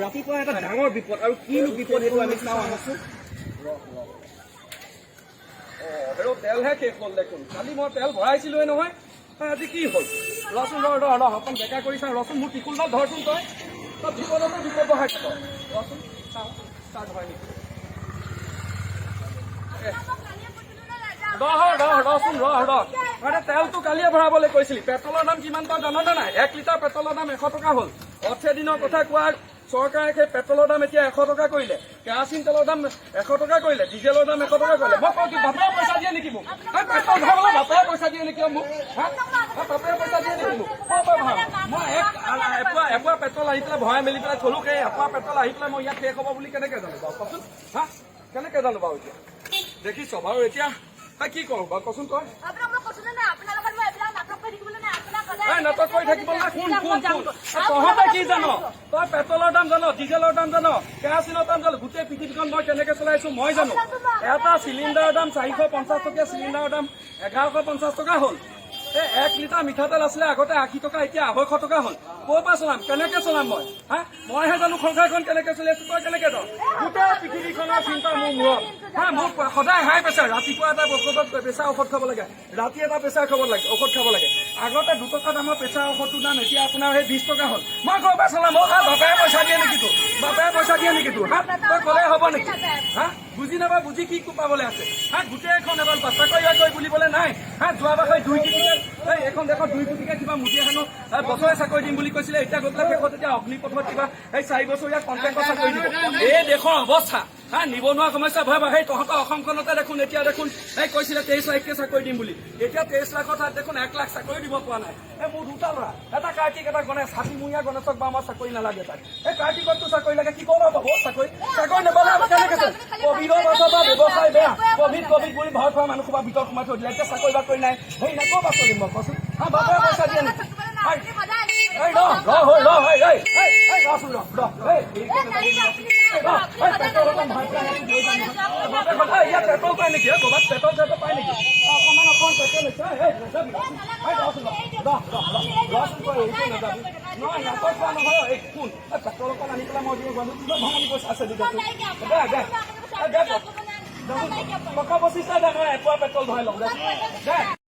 ৰাতিপুৱা এটা ডাঙৰ বিপদ আৰু কিনো বিপদ এইটো আমি চাওঁ আহকচোন। তেলহে শেষ হ'ল দেখোন। কালি মই তেল ভৰাইছিলোৱে নহয়, আজি কি হ'ল? ৰচোন অকণ বেকা কৰি চাওঁ। ৰচোন মোৰ টিকুলডাল ধৰচোন তই বিপদতো বিপদ বহাই থাক। ৰচোন চাওঁ ষ্টাৰ্ট হয় নেকি। ৰচোন তেলটো কালিয়ে ভৰাবলৈ কৈছিলি। পেট্ৰলৰ দাম কিমান তই জাননে নাই? 1 লিটাৰ পেট্ৰলৰ দাম 100 টকা হ'ল। 8 দিনৰ কথা কোৱা চৰকাৰে সেই পেট্ৰলৰ দাম এতিয়া 100 টকা কৰিলে। কেৰাচিন তেলৰ দাম 100 টকা কৰিলে। ডিজেলৰ দাম 100 টকা কৰিলে। মই কওঁ কি বাপেৰে পইচা দিয়ে নেকি মোক? পেট্ৰল ভৰাবলৈ বাপেৰে পইচা দিয়ে নেকি মোক? বাপেৰে পইচা দিয়ে নেকি মোক? মই এপোৱা পেট্ৰল আহি পেলাই ভৰাই মেলি পেলাই থলো। সেই এপোৱা পেট্ৰল আহি পেলাই মই ইয়াত শেষ হ'ব বুলি কেনেকে জানো বাৰু কচোন? কেনেকে জানো বাৰু এতিয়া? দেখিছ বাৰু এতিয়া কি কৰো বাৰু কচোন তই? নাটক কৰি থাকিবলৈ কোন তহঁতে কি জান? তই পেট্ৰলৰ দাম জান, ডিজেলৰ দাম জান, কেৰাচিনৰ দাম জান, গোটেই পৃথিৱীখন মই কেনেকে চলাইছো মই জানো। এটা চিলিণ্ডাৰৰ দাম 450 টকীয়া চিলিণ্ডাৰৰ দাম 1150 টকা হ'ল। 1 লিটাৰ মিঠাতেল আছিলে আগতে 80 টকা, এতিয়া 250 টকা হ'ল। ক'ৰ পৰা চলাম? কেনেকে চলাম মই? মইহে জানো সংসাৰখন কেনেকে চলি আছো। তই কেনেকে জান? গোটেই পৃথিৱীখনৰ চিন্তা মোৰ মূৰত। মোক সদায় হাই প্ৰেছাৰ। ৰাতিপুৱা এটা ঔষধত প্ৰেছাৰ ঔষধ খাব লাগে, ৰাতি এটা প্ৰেছাৰ খাব লাগে, ঔষধ খাব লাগে। আগতে 2 টকা দামৰ প্ৰেছাৰ ঔষধটোৰ দাম এতিয়া আপোনাৰ সেই 20 টকা হ'ল। মই ক'ৰ পৰা চলাম? বাপেৰে পইচা দিয়ে নেকি তোৰ? বাপেৰে পইচা দিয়ে নেকি তোৰ? তই ক'লে হ'ব নেকি? বুজি নাপায়, বুজি কি পাবলৈ আছে? গোটেইখন এবাৰ চাকৰি বুলিবলৈ নাই। যোৱাবাৰ 2 কোটিকে এইখন দেশত 2 কোটিকে কিবা মুঠি এখনো বছৰে চাকৰি দিম বুলি কৈছিলে। এতিয়া গৈ পেলাই শেষত এতিয়া অগ্নিপথত কিবা 4 বছৰীয়া কণ্ট্ৰেক্টৰ চাকৰি দিব। এই দেশৰ অৱস্থা নিবনুৱা সমস্যা ভয়াবহ। সেই তহঁতৰ অসমখনতে দেখোন এতিয়া দেখোন কৈছিলে 23 লাখকে চাকৰি দিম বুলি। এতিয়া 23 লাখৰ ঠাইত দেখোন 1 লাখ চাকৰি দিব পৰা নাই। মোৰ 2টা ল'ৰা, এটা কাৰ্তিক এটা গণেশ। হাতীমূৰীয়া গণেশক বা আমাৰ চাকৰি নালাগে তাক। কাৰ্তিকতটো চাকৰি লাগে। কি ক'ব পাব চাকৰি নাপালে আমি কেনেকে চল? কভিডৰ পাছৰ পৰা ব্যৱসায় বেয়া। কভিড বুলি ভয় খোৱা মানুহ সোপা ভিতৰত সোমাই থৈ দিলে। এতিয়া চাকৰি বাকৰি নাই। সেই ক'ৰ পৰা চলিম মই কচোন? বাপেৰে পইচা দিয়ে নেকি? ইয়াত পেট্ৰল পায় নেকি? ক'ৰবাত পেট্ৰল পায় নেকি? অকণমান পেট্ৰল নহয়। কোন পেট্ৰল অকণ আনি পেলাই মই ভঙালী পইচা আছে টকা 25 এপোৱা পেট্ৰল ভৰাই লওঁ দে।